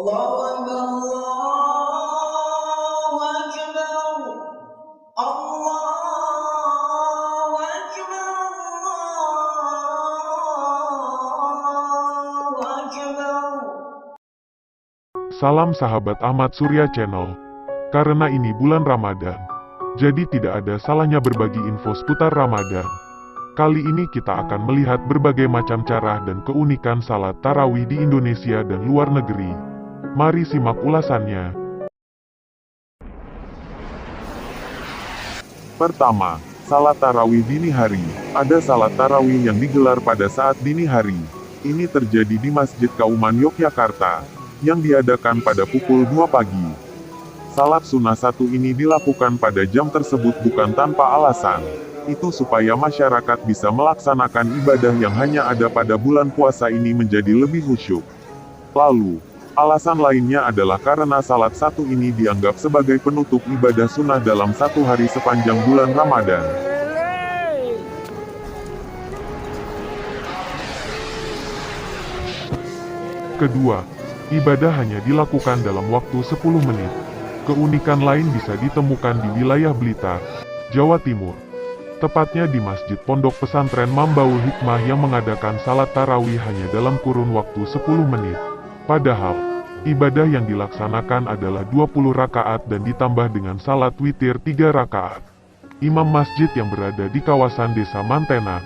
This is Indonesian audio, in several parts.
Allahu Akbar, Allahu Akbar, Allahu Akbar, Allahu Akbar. Salam sahabat Ahmad Surya Channel. Karena ini bulan Ramadan, jadi tidak ada salahnya berbagi info seputar Ramadan. Kali ini kita akan melihat berbagai macam cara dan keunikan salat tarawih di Indonesia dan luar negeri. Mari simak ulasannya. Pertama, salat tarawih dini hari. Ada salat tarawih yang digelar pada saat dini hari. Ini terjadi di Masjid Kauman Yogyakarta, yang diadakan pada pukul 2 pagi. Salat sunnah satu ini dilakukan pada jam tersebut bukan tanpa alasan. Itu supaya masyarakat bisa melaksanakan ibadah yang hanya ada pada bulan puasa ini menjadi lebih khusyuk. Lalu, alasan lainnya adalah karena salat satu ini dianggap sebagai penutup ibadah sunnah dalam satu hari sepanjang bulan Ramadan. Kedua, ibadah hanya dilakukan dalam waktu 10 menit. Keunikan lain bisa ditemukan di wilayah Blitar, Jawa Timur. Tepatnya di Masjid Pondok Pesantren Mambaul Hikmah yang mengadakan salat tarawih hanya dalam kurun waktu 10 menit. Padahal, ibadah yang dilaksanakan adalah 20 rakaat dan ditambah dengan salat witir 3 rakaat. Imam masjid yang berada di kawasan Desa Mantenan,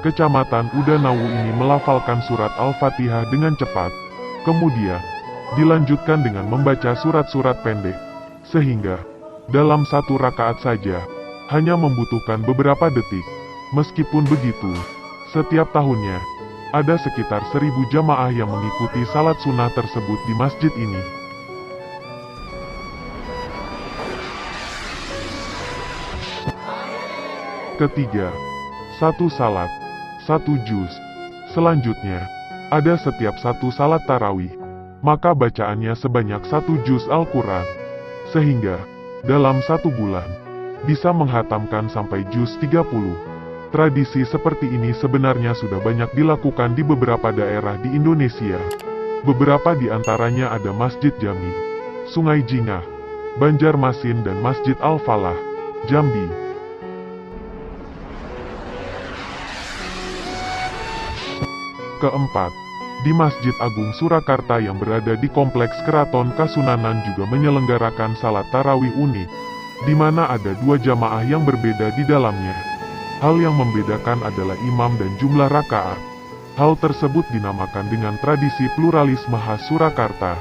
Kecamatan Udanawu ini melafalkan surat Al-Fatihah dengan cepat. Kemudian, dilanjutkan dengan membaca surat-surat pendek. Sehingga, dalam satu rakaat saja, hanya membutuhkan beberapa detik. Meskipun begitu, setiap tahunnya, ada sekitar 1000 jamaah yang mengikuti salat sunnah tersebut di masjid ini. Ketiga, satu salat, satu juz. Selanjutnya, ada setiap satu salat tarawih, maka bacaannya sebanyak 1 juz Al-Quran. Sehingga, dalam satu bulan, bisa menghatamkan sampai juz 30. Tradisi seperti ini sebenarnya sudah banyak dilakukan di beberapa daerah di Indonesia. Beberapa di antaranya ada Masjid Jami, Sungai Jingah, Banjarmasin dan Masjid Al-Falah, Jambi. Keempat, di Masjid Agung Surakarta yang berada di Kompleks Keraton Kasunanan juga menyelenggarakan salat tarawih unik, di mana ada 2 jamaah yang berbeda di dalamnya. Hal yang membedakan adalah imam dan jumlah rakaat. Hal tersebut dinamakan dengan tradisi pluralisme khas Surakarta.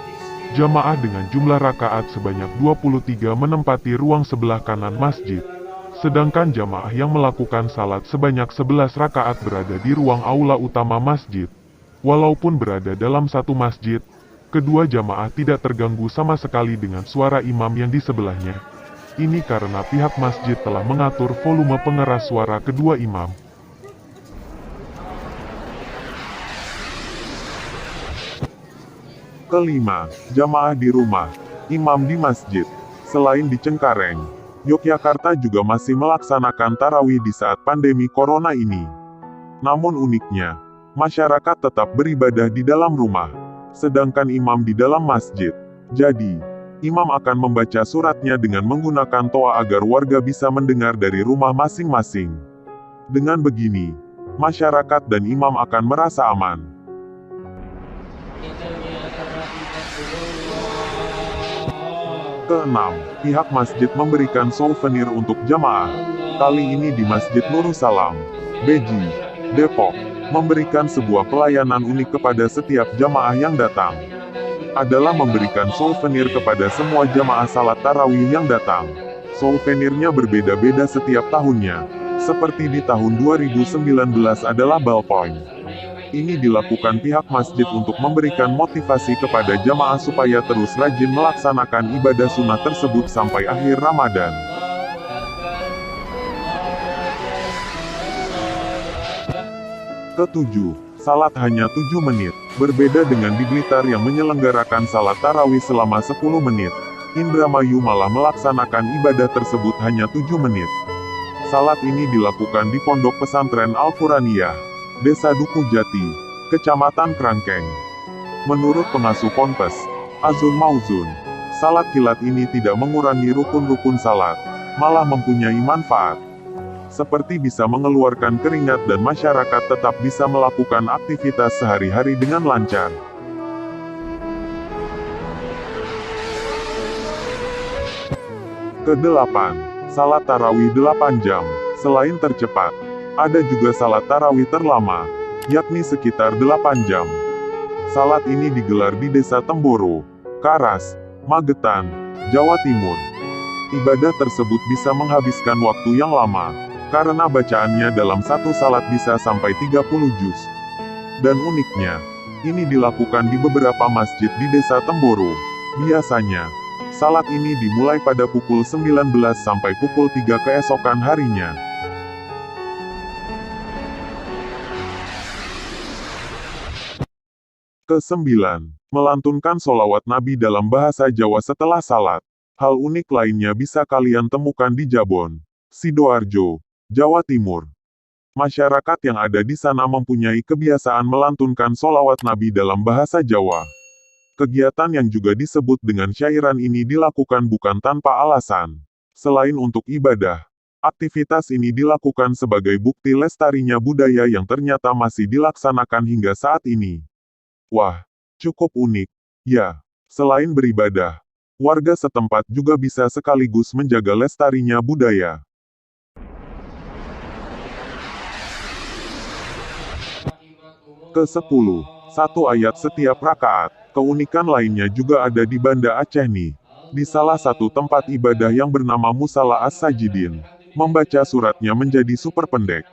Jamaah dengan jumlah rakaat sebanyak 23 menempati ruang sebelah kanan masjid. Sedangkan jamaah yang melakukan salat sebanyak 11 rakaat berada di ruang aula utama masjid. Walaupun berada dalam satu masjid, kedua jamaah tidak terganggu sama sekali dengan suara imam yang di sebelahnya. Ini karena pihak masjid telah mengatur volume pengeras suara kedua imam. Kelima, jamaah di rumah, imam di masjid. Selain di Cengkareng, Yogyakarta juga masih melaksanakan tarawih di saat pandemi corona ini. Namun uniknya, masyarakat tetap beribadah di dalam rumah, sedangkan imam di dalam masjid. Jadi, imam akan membaca suratnya dengan menggunakan toa agar warga bisa mendengar dari rumah masing-masing. Dengan begini, masyarakat dan imam akan merasa aman. Keenam, pihak masjid memberikan souvenir untuk jamaah. Kali ini di Masjid Nurussalam, Beji, Depok, memberikan sebuah pelayanan unik kepada setiap jamaah yang datang. Adalah memberikan souvenir kepada semua jamaah salat tarawih yang datang. Souvenirnya berbeda-beda setiap tahunnya. Seperti di tahun 2019 adalah ballpoint. Ini dilakukan pihak masjid untuk memberikan motivasi kepada jamaah supaya terus rajin melaksanakan ibadah sunnah tersebut sampai akhir Ramadan. Ketujuh, salat hanya 7 menit. Berbeda dengan di Blitar yang menyelenggarakan salat tarawih selama 10 menit. Indramayu malah melaksanakan ibadah tersebut hanya 7 menit. Salat ini dilakukan di Pondok Pesantren Al-Quraniyah, Desa Duku Jati, Kecamatan Krangkeng. Menurut pengasuh Ponpes, Azun mauzun. Salat kilat ini tidak mengurangi rukun-rukun salat, malah mempunyai manfaat. Seperti bisa mengeluarkan keringat dan masyarakat tetap bisa melakukan aktivitas sehari-hari dengan lancar. Kedelapan, salat tarawih 8 jam. Selain tercepat, ada juga salat tarawih terlama, yakni sekitar 8 jam. Salat ini digelar di Desa Temboro, Karas, Magetan, Jawa Timur. Ibadah tersebut bisa menghabiskan waktu yang lama, karena bacaannya dalam satu salat bisa sampai 30 juz. Dan uniknya, ini dilakukan di beberapa masjid di Desa Temboro. Biasanya, salat ini dimulai pada pukul 19 sampai pukul 3 keesokan harinya. Kesembilan, melantunkan sholawat Nabi dalam bahasa Jawa setelah salat. Hal unik lainnya bisa kalian temukan di Jabon, Sidoarjo, Jawa Timur. Masyarakat yang ada di sana mempunyai kebiasaan melantunkan sholawat Nabi dalam bahasa Jawa. Kegiatan yang juga disebut dengan syairan ini dilakukan bukan tanpa alasan. Selain untuk ibadah, aktivitas ini dilakukan sebagai bukti lestarinya budaya yang ternyata masih dilaksanakan hingga saat ini. Wah, cukup unik. Ya, selain beribadah, warga setempat juga bisa sekaligus menjaga lestarinya budaya. Ke-10, satu ayat setiap rakaat. Keunikan lainnya juga ada di Banda Aceh nih. Di salah satu tempat ibadah yang bernama Musala As-Sajidin, membaca suratnya menjadi super pendek.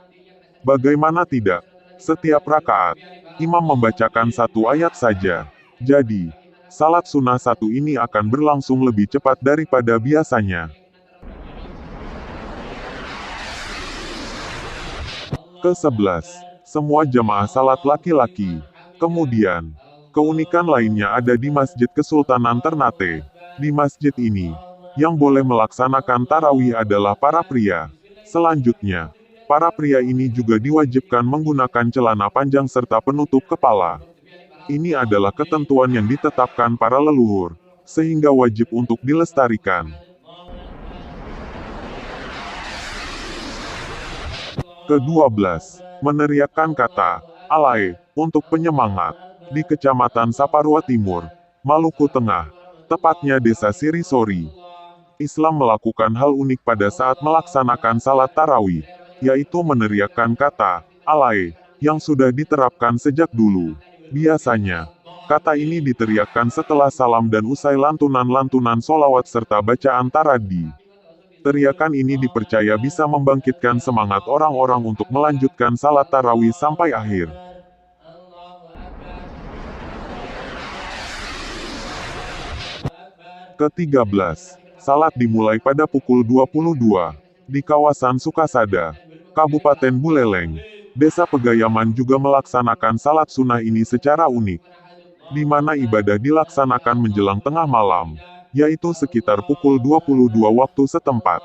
Bagaimana tidak? Setiap rakaat, imam membacakan satu ayat saja. Jadi, salat sunnah satu ini akan berlangsung lebih cepat daripada biasanya. Ke-11, semua jamaah salat laki-laki. Kemudian, keunikan lainnya ada di Masjid Kesultanan Ternate. Di masjid ini, yang boleh melaksanakan tarawih adalah para pria. Selanjutnya, para pria ini juga diwajibkan menggunakan celana panjang serta penutup kepala. Ini adalah ketentuan yang ditetapkan para leluhur, sehingga wajib untuk dilestarikan. Ke-12, meneriakkan kata "Alae" untuk penyemangat. Di Kecamatan Saparua Timur, Maluku Tengah, tepatnya Desa Sirisori, Islam melakukan hal unik pada saat melaksanakan salat tarawih, yaitu meneriakkan kata "Alae" yang sudah diterapkan sejak dulu. Biasanya, kata ini diteriakkan setelah salam dan usai lantunan-lantunan sholawat serta bacaan taradi. Teriakan ini dipercaya bisa membangkitkan semangat orang-orang untuk melanjutkan salat tarawih sampai akhir. Ke-13, salat dimulai pada pukul 22, di kawasan Sukasada, Kabupaten Buleleng. Desa Pegayaman juga melaksanakan salat sunnah ini secara unik, di mana ibadah dilaksanakan menjelang tengah malam, yaitu sekitar pukul 22 waktu setempat.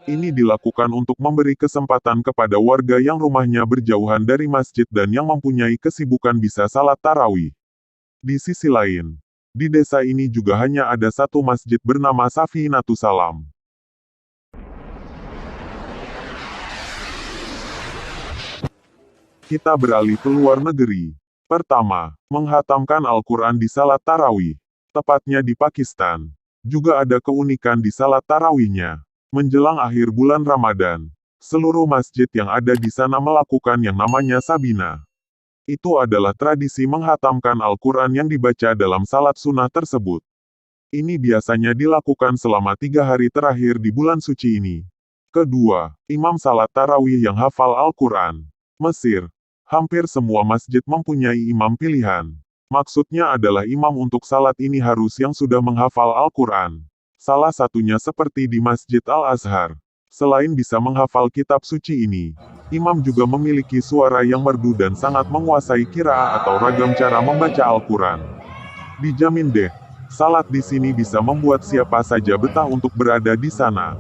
Ini dilakukan untuk memberi kesempatan kepada warga yang rumahnya berjauhan dari masjid dan yang mempunyai kesibukan bisa salat tarawih. Di sisi lain, di desa ini juga hanya ada satu masjid bernama Safinatus Salam. Kita beralih ke luar negeri. Pertama, menghatamkan Al-Quran di salat tarawih, tepatnya di Pakistan. Juga ada keunikan di salat tarawihnya. Menjelang akhir bulan Ramadan, seluruh masjid yang ada di sana melakukan yang namanya sabina. Itu adalah tradisi menghatamkan Al-Quran yang dibaca dalam salat sunnah tersebut. Ini biasanya dilakukan selama 3 hari terakhir di bulan suci ini. Kedua, imam salat tarawih yang hafal Al-Quran. Mesir, hampir semua masjid mempunyai imam pilihan. Maksudnya adalah imam untuk salat ini harus yang sudah menghafal Al-Quran. Salah satunya seperti di Masjid Al-Azhar. Selain bisa menghafal kitab suci ini, imam juga memiliki suara yang merdu dan sangat menguasai qiraah atau ragam cara membaca Al-Quran. Dijamin deh, salat di sini bisa membuat siapa saja betah untuk berada di sana.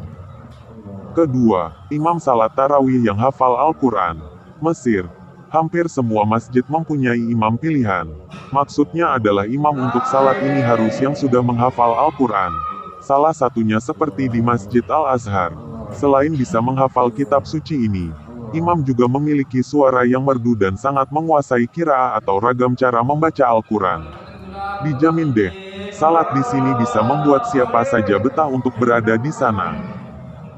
Kedua, imam salat tarawih yang hafal Al-Quran. Mesir, Hampir semua masjid mempunyai imam pilihan. Maksudnya adalah imam untuk salat ini harus yang sudah menghafal Al-Quran. Salah satunya seperti di Masjid Al-Azhar. Selain bisa menghafal kitab suci ini, imam juga memiliki suara yang merdu dan sangat menguasai qiraah atau ragam cara membaca Al-Quran. Dijamin deh, salat di sini bisa membuat siapa saja betah untuk berada di sana.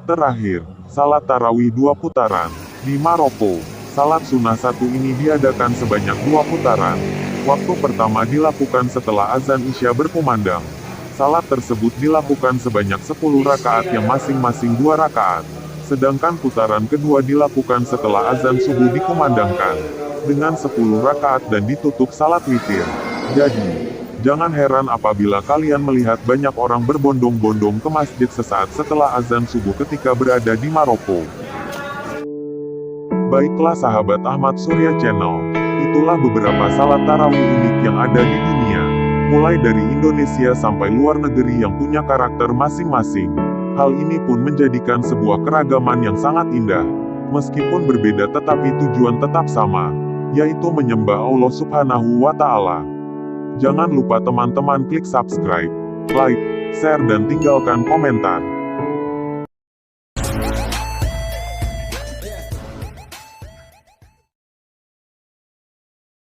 Terakhir, salat tarawih 2 putaran. Di Maroko, salat sunnah satu ini diadakan sebanyak 2 putaran. Waktu pertama dilakukan setelah azan Isya berkumandang. Salat tersebut dilakukan sebanyak 10 rakaat yang masing-masing 2 rakaat. Sedangkan putaran kedua dilakukan setelah azan subuh dikumandangkan. Dengan 10 rakaat dan ditutup salat witir. Jadi, jangan heran apabila kalian melihat banyak orang berbondong-bondong ke masjid sesaat setelah azan subuh ketika berada di Maroko. Baiklah sahabat Ahmad Surya Channel, itulah beberapa salat tarawih unik yang ada di dunia. Mulai dari Indonesia sampai luar negeri yang punya karakter masing-masing. Hal ini pun menjadikan sebuah keragaman yang sangat indah. Meskipun berbeda tetapi tujuan tetap sama, yaitu menyembah Allah Subhanahu wa Ta'ala. Jangan lupa teman-teman klik subscribe, like, share dan tinggalkan komentar.